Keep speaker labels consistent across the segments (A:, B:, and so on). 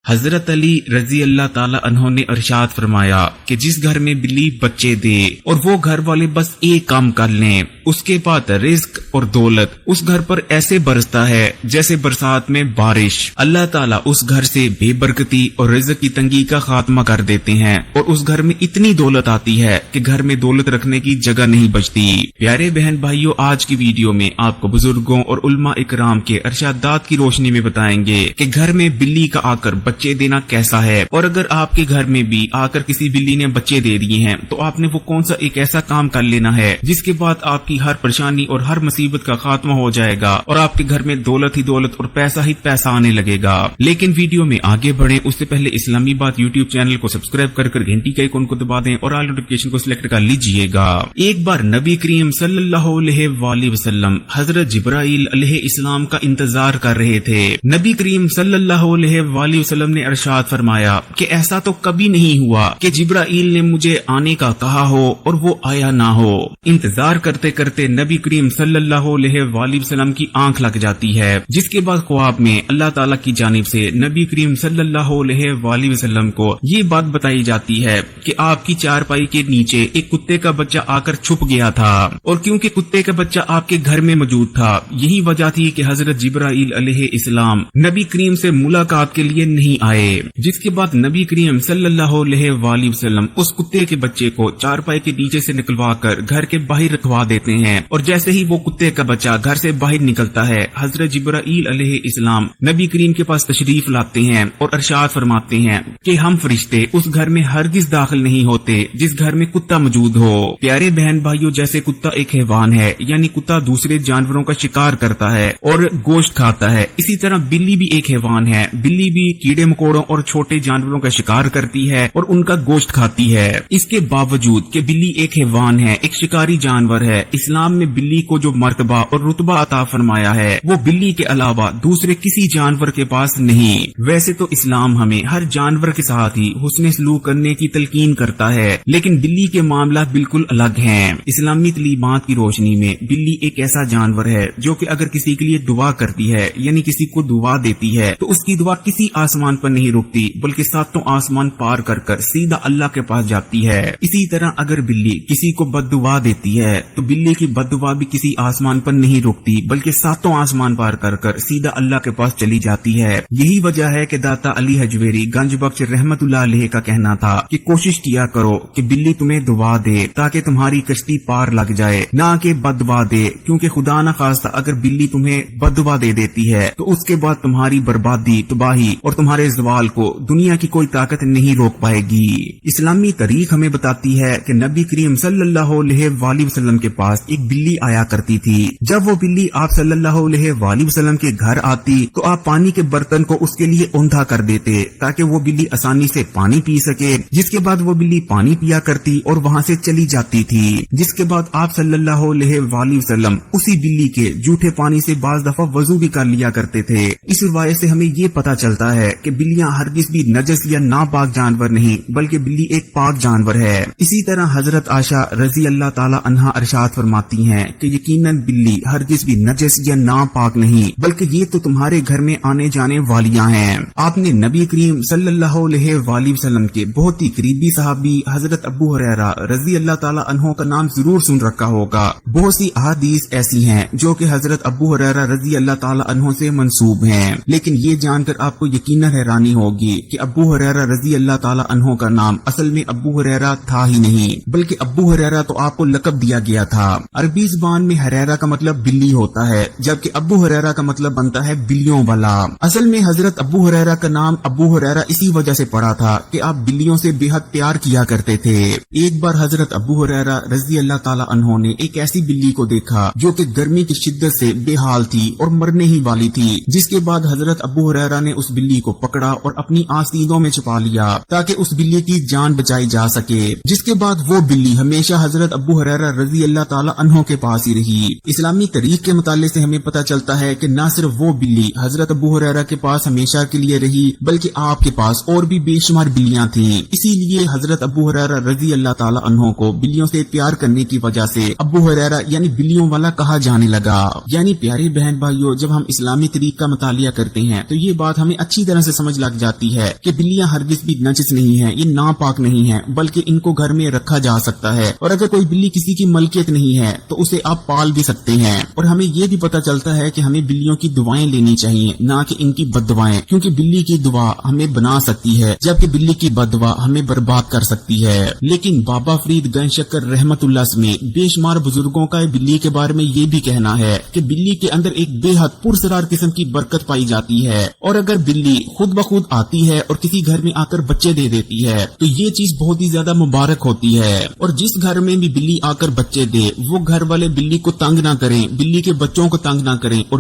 A: حضرت علی رضی اللہ تعالی عنہ نے ارشاد فرمایا کہ جس گھر میں بلی بچے دے اور وہ گھر والے بس ایک کام کر لیں، اس کے بعد رزق اور دولت اس گھر پر ایسے برستا ہے جیسے برسات میں بارش۔ اللہ تعالیٰ اس گھر سے بے برکتی اور رزق کی تنگی کا خاتمہ کر دیتے ہیں اور اس گھر میں اتنی دولت آتی ہے کہ گھر میں دولت رکھنے کی جگہ نہیں بچتی۔ پیارے بہن بھائیوں، آج کی ویڈیو میں آپ کو بزرگوں اور علماء اکرام کے ارشادات کی روشنی میں بتائیں گے کہ گھر میں بلی کا آ کر بچے دینا کیسا ہے، اور اگر آپ کے گھر میں بھی آ کر کسی بلی نے بچے دے دیے ہیں تو آپ نے وہ کون سا ایک ایسا کام کر لینا ہے جس کے بعد آپ کی ہر پریشانی اور ہر مصیبت کا خاتمہ ہو جائے گا اور آپ کے گھر میں دولت ہی دولت اور پیسہ ہی پیسہ آنے لگے گا۔ لیکن ویڈیو میں آگے بڑھیں اس سے پہلے اسلامی بات یوٹیوب چینل کو سبسکرائب کر گھنٹی کے آئیکن کو دبا دیں اور آل نوٹیفکیشن کو سلیکٹ کر لیجئے گا۔ ایک بار نبی کریم صلی اللہ علیہ وآلہ وسلم حضرت جبرائیل علیہ السلام کا انتظار کر رہے تھے۔ نبی کریم صلی اللہ علیہ وآلہ وسلم نے ارشاد فرمایا کہ ایسا تو کبھی نہیں ہوا کہ جبرائیل نے مجھے آنے کا کہا ہو اور وہ آیا نہ ہو۔ انتظار کرتے کرتے نبی کریم صلی اللہ علیہ وآلہ وسلم کی آنکھ لگ جاتی ہے، جس کے بعد خواب میں اللہ تعالیٰ کی جانب سے نبی کریم صلی اللہ علیہ وآلہ وسلم کو یہ بات بتائی جاتی ہے کہ آپ کی چارپائی کے نیچے ایک کتے کا بچہ آ کر چھپ گیا تھا، اور کیونکہ کتے کا بچہ آپ کے گھر میں موجود تھا یہی وجہ تھی کہ حضرت جبرائیل علیہ السلام نبی کریم سے ملاقات کے لیے نہیں آئے۔ جس کے بعد نبی کریم صلی اللہ علیہ وآلہ وسلم اس کتے کے بچے کو چارپائی کے نیچے سے نکلوا کر گھر کے باہر رکھوا دیتے ہیں، اور جیسے ہی وہ کتے کا بچہ گھر سے باہر نکلتا ہے حضرت جبرائیل علیہ السلام نبی کریم کے پاس تشریف لاتے ہیں اور ارشاد فرماتے ہیں کہ ہم فرشتے اس گھر میں ہرگز داخل نہیں ہوتے جس گھر میں کتا موجود ہو۔ پیارے بہن بھائیوں، جیسے کتا ایک حیوان ہے، یعنی کتا دوسرے جانوروں کا شکار کرتا ہے اور گوشت کھاتا ہے، اسی طرح بلی بھی ایک حیوان ہے۔ بلی بھی کیڑے مکوڑوں اور چھوٹے جانوروں کا شکار کرتی ہے اور ان کا گوشت کھاتی ہے۔ اس کے باوجود کہ بلی ایک حیوان ہے، ایک شکاری جانور ہے، اسلام میں بلی کو جو مرتبہ اور رتبہ عطا فرمایا ہے وہ بلی کے علاوہ دوسرے کسی جانور کے پاس نہیں۔ ویسے تو اسلام ہمیں ہر جانور کے ساتھ ہی حسن سلوک کرنے کی تلقین کرتا ہے، لیکن بلی کے معاملات بالکل الگ ہیں۔ اسلامی تعلیمات کی روشنی میں بلی ایک ایسا جانور ہے جو کہ اگر کسی کے لیے دعا کرتی ہے، یعنی کسی کو دعا دیتی ہے، تو اس کی دعا کسی آسمان پر نہیں رکتی بلکہ ساتوں آسمان پار کر کر سیدھا اللہ کے پاس جاتی ہے۔ اسی طرح اگر بلی کسی کو بد دعا دیتی ہے تو بلی کی بد دعا بھی کسی آسمان پر نہیں رکتی بلکہ ساتوں آسمان پار کر کر سیدھا اللہ کے پاس چلی جاتی ہے۔ یہی وجہ ہے کہ داتا علی حجویری گنج بخش رحمت اللہ علیہ کا کہنا تھا کہ کوشش کیا کرو کہ بلی تمہیں دعا دے تاکہ تمہاری کشتی پار لگ جائے، نہ کہ بد دعا دے، کیونکہ خدا نہ خواستہ اگر بلی تمہیں بد دعا دے دیتی ہے تو اس کے بعد تمہاری بربادی، تباہی اور تمہارے زوال کو دنیا کی کوئی طاقت نہیں روک پائے گی۔ اسلامی تاریخ ہمیں بتاتی ہے کہ نبی کریم صلی اللہ علیہ وآلہ وسلم کے پاس ایک بلی آیا کرتی تھی۔ جب وہ بلی آپ صلی اللہ علیہ وآلہ وسلم کے گھر آتی تو آپ پانی کے برتن کو اس کے لیے اوندھا کر دیتے تاکہ وہ بلی آسانی سے پانی پی سکے، جس کے بعد وہ بلی پانی پیا کرتی اور وہاں سے چلی جاتی تھی۔ جس کے بعد آپ صلی اللہ علیہ وآلہ وسلم اسی بلی کے جھوٹے پانی سے بعض دفعہ وضو بھی کر لیا کرتے تھے۔ اس روایت سے ہمیں یہ پتا چلتا ہے کہ بلیاں ہرگز بھی نجس یا ناپاک جانور نہیں بلکہ بلی ایک پاک جانور ہے۔ اسی طرح حضرت عائشہ رضی اللہ تعالی عنہا ارشاد فرماتی ہیں کہ یقیناً بلی ہرگز بھی نجس یا ناپاک نہیں بلکہ یہ تو تمہارے گھر میں آنے جانے والیاں ہیں۔ آپ نے نبی کریم صلی اللہ علیہ وآلہ وسلم کے بہت ہی قریبی صحابی حضرت ابو ہریرہ رضی اللہ تعالی عنہ کا نام ضرور سن رکھا ہوگا۔ بہت سی احادیث ایسی ہیں جو کہ حضرت ابو ہریرہ رضی اللہ تعالی عنہ سے منسوب ہیں، لیکن یہ جان کر آپ کو یقیناً حیرانی ہوگی کہ ابو ہریرہ رضی اللہ تعالی عنہ کا نام اصل میں ابو ہریرہ تھا ہی نہیں بلکہ ابو ہریرہ تو آپ کو لقب دیا گیا تھا۔ عربی زبان میں ہریرہ کا مطلب بلی ہوتا ہے جبکہ ابو ہریرہ کا مطلب بنتا ہے بلیوں والا۔ اصل میں حضرت ابو ہریرہ کا نام ابو ہریرہ اسی وجہ سے پڑا تھا کہ آپ بلیوں سے بے حد پیار کیا کرتے تھے۔ ایک بار حضرت ابو ہریرہ رضی اللہ تعالی عنہ نے ایک ایسی بلی کو دیکھا جو کہ گرمی کی شدت سے بے حال تھی اور مرنے ہی والی تھی، جس کے بعد حضرت ابو ہریرہ نے اس بلی کو پکڑا اور اپنی آستینوں میں چھپا لیا تاکہ اس بلی کی جان بچائی جا سکے، جس کے بعد وہ بلی ہمیشہ حضرت ابو ہریرہ رضی اللہ تعالی عنہ کے پاس ہی رہی۔ اسلامی تاریخ کے مطالعے سے ہمیں پتہ چلتا ہے کہ نہ صرف وہ بلی حضرت ابو ہریرہ کے پاس ہمیشہ کے لیے رہی بلکہ آپ کے پاس اور بھی بے شمار بلیاں تھیں۔ اسی لیے حضرت ابو ہریرہ رضی اللہ تعالی عنہ کو بلیوں سے پیار کرنے کی وجہ سے ابو ہریرہ یعنی بلیوں والا کہا جانے لگا۔ یعنی پیارے بہن بھائیوں، جب ہم اسلامی تاریخ کا مطالعہ کرتے ہیں تو یہ بات ہمیں اچھی طرح سے سمجھ لگ جاتی ہے کہ بلیاں ہرگز بھی نجس نہیں ہیں، یہ ناپاک نہیں ہیں، بلکہ ان کو گھر میں رکھا جا سکتا ہے، اور اگر کوئی بلی کسی کی ملکیت نہیں ہے تو اسے آپ پال بھی سکتے ہیں۔ اور ہمیں یہ بھی پتا چلتا ہے کہ ہمیں بلیوں کی دعائیں لینی چاہیے، نہ کہ ان کی بد دعائیں، کیونکہ بلی کی دعا ہمیں بنا سکتی ہے جبکہ بلی کی بد دعا ہمیں برباد کر سکتی ہے۔ لیکن بابا فرید گنج شکر رحمت اللہ سمیت بے شمار بزرگوں کا بلی کے بارے میں یہ بھی کہنا ہے کہ بلی کے اندر ایک بے حد پرسرار قسم کی برکت پائی جاتی ہے، اور اگر بلی خود بخود آتی ہے اور کسی گھر میں آ کر بچے دے دیتی ہے تو یہ چیز بہت ہی زیادہ مبارک ہوتی ہے۔ اور جس گھر میں بھی بلی آ کر بچے دے وہ گھر والے بلی کو تنگ نہ کریں، بلی کے بچوں کو تنگ نہ کریں، اور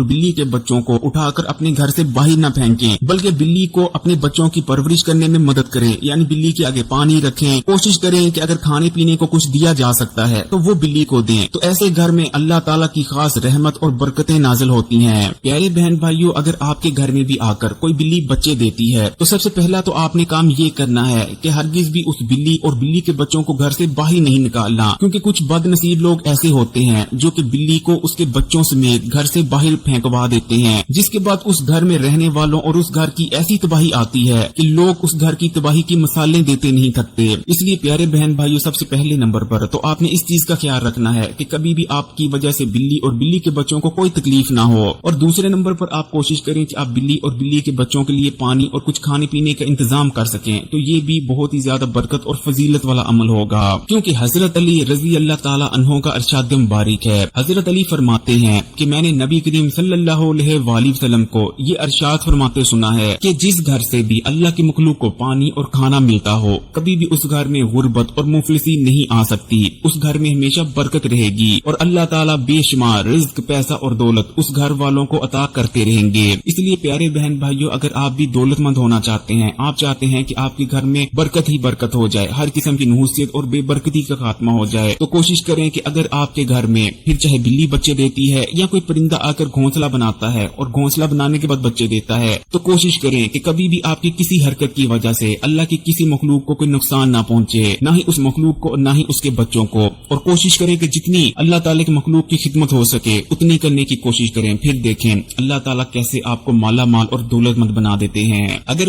A: بلی کے بچوں کو اٹھا کر اپنے گھر سے باہر نہ پھینکیں، بلکہ بلی کو اپنے بچوں کی پرورش کرنے میں مدد کریں، یعنی بلی کے آگے پانی رکھیں، کوشش کریں کہ اگر کھانے پینے کو کچھ دیا جا سکتا ہے تو وہ بلی کو دیں، تو ایسے گھر میں اللہ تعالیٰ کی خاص رحمت اور برکتیں نازل ہوتی ہیں۔ پیارے بہن بھائیوں، اگر آپ کے گھر میں بھی آ کر کوئی بلی بچے دیتی ہے تو سب سے پہلا تو آپ نے کام یہ کرنا ہے کہ ہرگز بھی اس بلی اور بلی کے بچوں کو گھر سے باہر نہیں نکالنا، کیونکہ کچھ بد نصیب لوگ ایسے ہوتے ہیں جو کہ بلی کو اس کے بچوں سمیت گھر سے باہر پھینکوا دیتے ہیں، جس کے بعد اس گھر میں رہنے والوں اور اس گھر کی ایسی تباہی آتی ہے کہ لوگ اس گھر کی تباہی کی مثالیں دیتے نہیں تھکتے۔ اس لیے پیارے بہن بھائیوں، سب سے پہلے نمبر پر تو آپ نے اس چیز کا خیال رکھنا ہے کہ کبھی بھی آپ کی وجہ سے بلی اور بلی کے بچوں کو کوئی تکلیف نہ ہو، اور دوسرے نمبر پر آپ کوشش کریں کہ آپ بلی اور بلی کے بچوں کے لیے پانی اور کچھ کھانے پینے کا انتظام کر سکیں، تو یہ بھی بہت ہی زیادہ برکت اور فضیلت والا عمل ہوگا، کیونکہ حضرت علی رضی اللہ تعالی عنہ کا ارشاد مبارک ہے۔ حضرت علی فرماتے ہیں کہ میں نے نبی کریم صلی اللہ علیہ وآلہ وسلم کو یہ ارشاد فرماتے سنا ہے کہ جس گھر سے بھی اللہ کی مخلوق کو پانی اور کھانا ملتا ہو، کبھی بھی اس گھر میں غربت اور مفلسی نہیں آ سکتی، اس گھر میں ہمیشہ برکت رہے گی، اور اللہ تعالیٰ بے شمار رزق، پیسہ اور دولت اس گھر والوں کو عطا کرتے رہیں گے۔ اس لیے پیارے بہن بھائیوں، اگر آپ بھی دولت مند ہونا چاہتے ہیں، آپ چاہتے ہیں کہ آپ کے گھر میں برکت ہی برکت ہو جائے، ہر قسم کی نحوست اور بے برکتی کا خاتمہ ہو جائے، تو کوشش کریں کہ اگر آپ کے گھر میں پھر چاہے بلی بچے دیتی ہے یا کوئی پرندہ آ کر گھونسلہ بناتا ہے اور گھونسلہ بنانے کے بعد بچے دیتا ہے، تو کوشش کریں کہ کبھی بھی آپ کی کسی حرکت کی وجہ سے اللہ کی کسی مخلوق کو کوئی نقصان نہ پہنچے، نہ ہی اس مخلوق کو اور نہ ہی اس کے بچوں کو، اور کوشش کریں کہ جتنی اللہ تعالیٰ کے مخلوق کی خدمت ہو سکے اتنی کرنے کی کوشش کریں، پھر دیکھیں اللہ تعالیٰ کیسے آپ کو مالا مال اور دولت مند بنا دیتے ہیں۔ اگر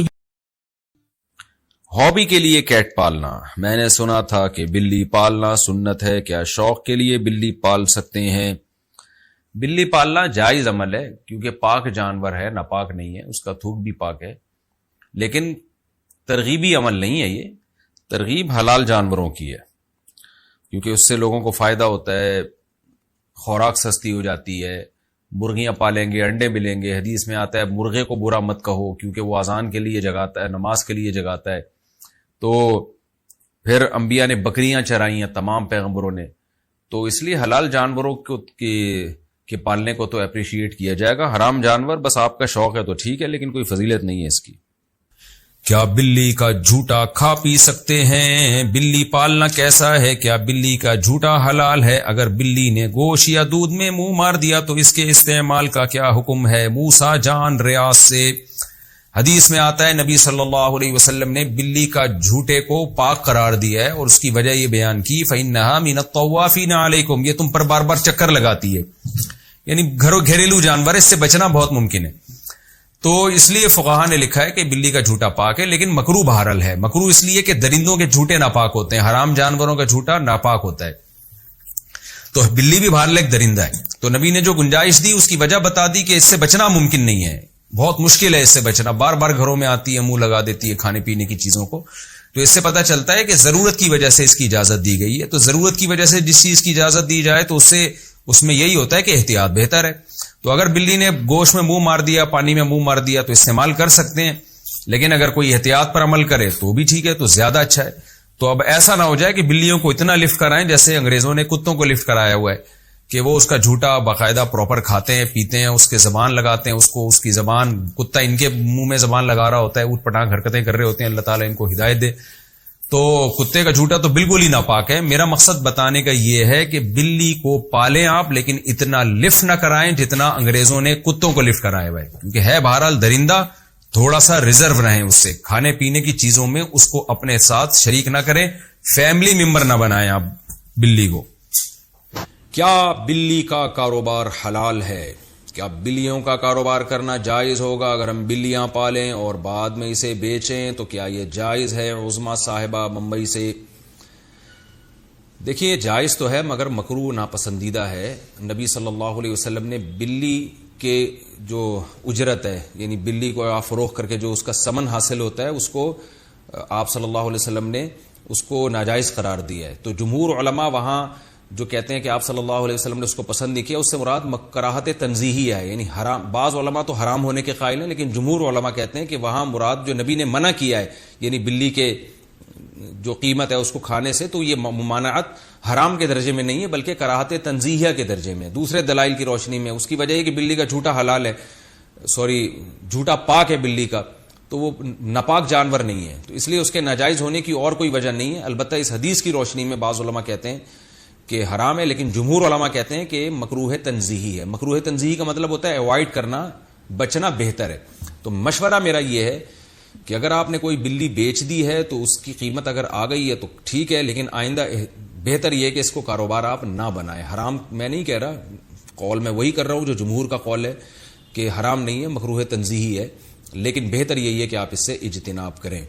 B: ہابی کے لیے کیٹ پالنا، میں نے سنا تھا کہ بلی پالنا سنت ہے، کیا شوق کے لیے بلی پال سکتے ہیں؟ بلی پالنا جائز عمل ہے، کیونکہ پاک جانور ہے، ناپاک نہیں ہے، اس کا تھوک بھی پاک ہے، لیکن ترغیبی عمل نہیں ہے، یہ ترغیب حلال جانوروں کی ہے، کیونکہ اس سے لوگوں کو فائدہ ہوتا ہے، خوراک سستی ہو جاتی ہے، مرغیاں پالیں گے، انڈے ملیں گے، حدیث میں آتا ہے مرغے کو برا مت کہو کیونکہ وہ اذان کے لیے جگاتا ہے، نماز کے لیے جگاتا ہے، تو پھر انبیاء نے بکریاں چرائی ہیں تمام پیغمبروں نے، تو اس لیے حلال جانوروں کے پالنے کو تو اپریشیٹ کیا جائے گا۔ حرام جانور بس آپ کا شوق ہے تو ٹھیک ہے، لیکن کوئی فضیلت نہیں ہے اس کی۔ کیا بلی کا جھوٹا کھا پی سکتے ہیں؟ بلی پالنا کیسا ہے؟ کیا بلی کا جھوٹا حلال ہے؟ اگر بلی نے گوشت یا دودھ میں منہ مار دیا تو اس کے استعمال کا کیا حکم ہے؟ موسیٰ جان ریاض سے حدیث میں آتا ہے نبی صلی اللہ علیہ وسلم نے بلی کا جھوٹے کو پاک قرار دیا ہے، اور اس کی وجہ یہ بیان کی فَإِنَّهَا مِنَ الطَّوَّافِينَ عَلَيْكُمْ، یہ تم پر بار بار چکر لگاتی ہے، یعنی گھریلو جانور، اس سے بچنا بہت ممکن ہے۔ تو اس لیے فقہا نے لکھا ہے کہ بلی کا جھوٹا پاک ہے، لیکن مکروہ بہرحال ہے۔ مکروہ اس لیے کہ درندوں کے جھوٹے ناپاک ہوتے ہیں، حرام جانوروں کا جھوٹا ناپاک ہوتا ہے، تو بلی بھی بہرحال ایک درندہ ہے، تو نبی نے جو گنجائش دی اس کی وجہ بتا دی کہ اس سے بچنا ممکن نہیں ہے، بہت مشکل ہے اس سے بچنا، بار بار گھروں میں آتی ہے، منہ لگا دیتی ہے کھانے پینے کی چیزوں کو، تو اس سے پتہ چلتا ہے کہ ضرورت کی وجہ سے اس کی اجازت دی گئی ہے۔ تو ضرورت کی وجہ سے جس چیز کی اجازت دی جائے تو اس میں یہی ہوتا ہے کہ احتیاط بہتر ہے۔ تو اگر بلی نے گوشت میں منہ مار دیا، پانی میں منہ مار دیا تو استعمال کر سکتے ہیں، لیکن اگر کوئی احتیاط پر عمل کرے تو بھی ٹھیک ہے، تو زیادہ اچھا ہے۔ تو اب ایسا نہ ہو جائے کہ بلیوں کو اتنا لفٹ کرائیں جیسے انگریزوں نے کتوں کو لفٹ کرایا ہوا ہے، کہ وہ اس کا جھوٹا باقاعدہ پراپر کھاتے ہیں، پیتے ہیں، اس کے زبان لگاتے ہیں، اس کی زبان، کتا ان کے منہ میں زبان لگا رہا ہوتا ہے، اوٹ پٹانگ حرکتیں کر رہے ہوتے ہیں، اللہ تعالیٰ ان کو ہدایت دے۔ تو کتے کا جھوٹا تو بالکل ہی ناپاک ہے۔ میرا مقصد بتانے کا یہ ہے کہ بلی کو پالیں آپ، لیکن اتنا لفٹ نہ کرائیں جتنا انگریزوں نے کتوں کو لفٹ کرایا ہوا ہے، کیونکہ ہے بہرحال درندہ، تھوڑا سا ریزرو رہیں اس سے، کھانے پینے کی چیزوں میں اس کو اپنے ساتھ شریک نہ کریں، فیملی ممبر نہ بنائیں آپ بلی کو۔ کیا بلی کا کاروبار حلال ہے؟ کیا بلیوں کا کاروبار کرنا جائز ہوگا؟ اگر ہم بلیاں پالیں اور بعد میں اسے بیچیں تو کیا یہ جائز ہے؟ عظما صاحبہ ممبئی سے. دیکھیے جائز تو ہے مگر مکروہ ناپسندیدہ ہے. نبی صلی اللہ علیہ وسلم نے بلی کے جو اجرت ہے، یعنی بلی کو آپ فروخت کر کے جو اس کا ثمن حاصل ہوتا ہے، اس کو آپ صلی اللہ علیہ وسلم نے اس کو ناجائز قرار دیا ہے. تو جمہور علماء وہاں جو کہتے ہیں کہ آپ صلی اللہ علیہ وسلم نے اس کو پسند نہیں کیا، اس سے مراد کراہت تنزیہی ہے، یعنی حرام. بعض علماء تو حرام ہونے کے قائل ہیں، لیکن جمہور علماء کہتے ہیں کہ وہاں مراد جو نبی نے منع کیا ہے، یعنی بلی کے جو قیمت ہے اس کو کھانے سے، تو یہ ممانعت حرام کے درجے میں نہیں ہے بلکہ کراہت تنزیہیہ کے درجے میں. دوسرے دلائل کی روشنی میں اس کی وجہ ہے کہ بلی کا جھوٹا حلال ہے، جھوٹا پاک ہے بلی کا، تو وہ ناپاک جانور نہیں ہے، تو اس لیے اس کے ناجائز ہونے کی اور کوئی وجہ نہیں ہے. البتہ اس حدیث کی روشنی میں بعض علماء کہتے ہیں کہ حرام ہے، لیکن جمہور علماء کہتے ہیں کہ مکروہ تنزیہی ہے. مکروہ تنزیہی کا مطلب ہوتا ہے اوائڈ کرنا، بچنا بہتر ہے. تو مشورہ میرا یہ ہے کہ اگر آپ نے کوئی بلی بیچ دی ہے تو اس کی قیمت اگر آ گئی ہے تو ٹھیک ہے، لیکن آئندہ بہتر یہ ہے کہ اس کو کاروبار آپ نہ بنائیں. حرام میں نہیں کہہ رہا، قول میں وہی کر رہا ہوں جو جمہور کا قول ہے کہ حرام نہیں ہے، مکروہ تنزیہی ہے، لیکن بہتر یہی ہے کہ آپ اس سے اجتناب کریں.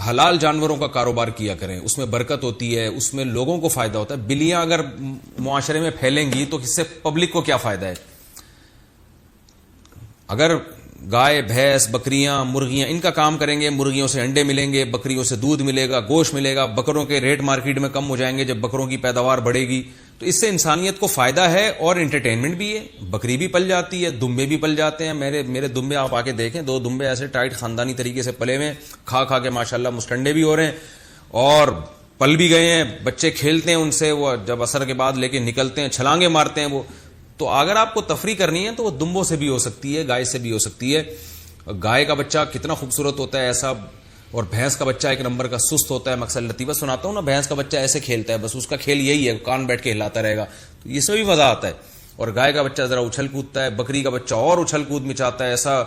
B: حلال جانوروں کا کاروبار کیا کریں، اس میں برکت ہوتی ہے، اس میں لوگوں کو فائدہ ہوتا ہے. بلیاں اگر معاشرے میں پھیلیں گی تو اس سے پبلک کو کیا فائدہ ہے؟ اگر گائے، بھینس، بکریاں، مرغیاں ان کا کام کریں گے، مرغیوں سے انڈے ملیں گے، بکریوں سے دودھ ملے گا، گوشت ملے گا، بکروں کے ریٹ مارکیٹ میں کم ہو جائیں گے جب بکروں کی پیداوار بڑھے گی، تو اس سے انسانیت کو فائدہ ہے اور انٹرٹینمنٹ بھی ہے. بکری بھی پل جاتی ہے، دمبے بھی پل جاتے ہیں. میرے دمبے آپ آ کے دیکھیں، 2 دمبے ایسے ٹائٹ خاندانی طریقے سے پلے ہوئے، کھا کے ماشاءاللہ مستنڈے بھی ہو رہے ہیں اور پل بھی گئے ہیں. بچے کھیلتے ہیں ان سے، وہ جب عصر کے بعد لے کے نکلتے ہیں چھلانگے مارتے ہیں وہ. تو اگر آپ کو تفریح کرنی ہے تو وہ دمبوں سے بھی ہو سکتی ہے، گائے سے بھی ہو سکتی ہے. گائے کا بچہ کتنا خوبصورت ہوتا ہے ایسا، اور بھینس کا بچہ ایک نمبر کا سست ہوتا ہے. میں اکثر لطیفہ سناتا ہوں نا، بھینس کا بچہ ایسے کھیلتا ہے، بس اس کا کھیل یہی ہے، کان بیٹھ کے ہلاتا رہے گا، تو اس میں بھی مزہ آتا ہے. اور گائے کا بچہ ذرا اچھل کودتا ہے، بکری کا بچہ اور اچھل کود مچاتا ہے، ایسا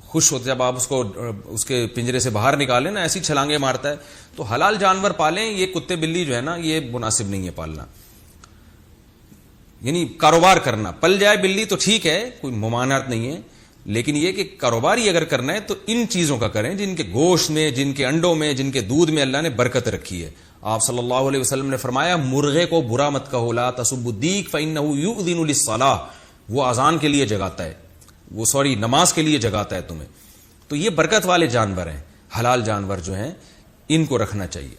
B: خوش ہوتا ہے جب آپ اس کو اس کے پنجرے سے باہر نکالیں نا، ایسی چھلانگیں مارتا ہے. تو حلال جانور پالیں. یہ کتے بلی جو ہے نا، یہ مناسب نہیں ہے پالنا، یعنی کاروبار کرنا. پل جائے بلی تو ٹھیک ہے، کوئی ممانعت نہیں ہے، لیکن یہ کہ کاروبار ہی اگر کرنا ہے تو ان چیزوں کا کریں جن کے گوشت میں، جن کے انڈوں میں، جن کے دودھ میں اللہ نے برکت رکھی ہے. آپ صلی اللہ علیہ وسلم نے فرمایا مرغے کو برا مت کہو، لا تسبوا الدیک فإنه یؤذن للصلاة، وہ اذان کے لیے جگاتا ہے، وہ نماز کے لیے جگاتا ہے تمہیں. تو یہ برکت والے جانور ہیں، حلال جانور جو ہیں ان کو رکھنا چاہیے.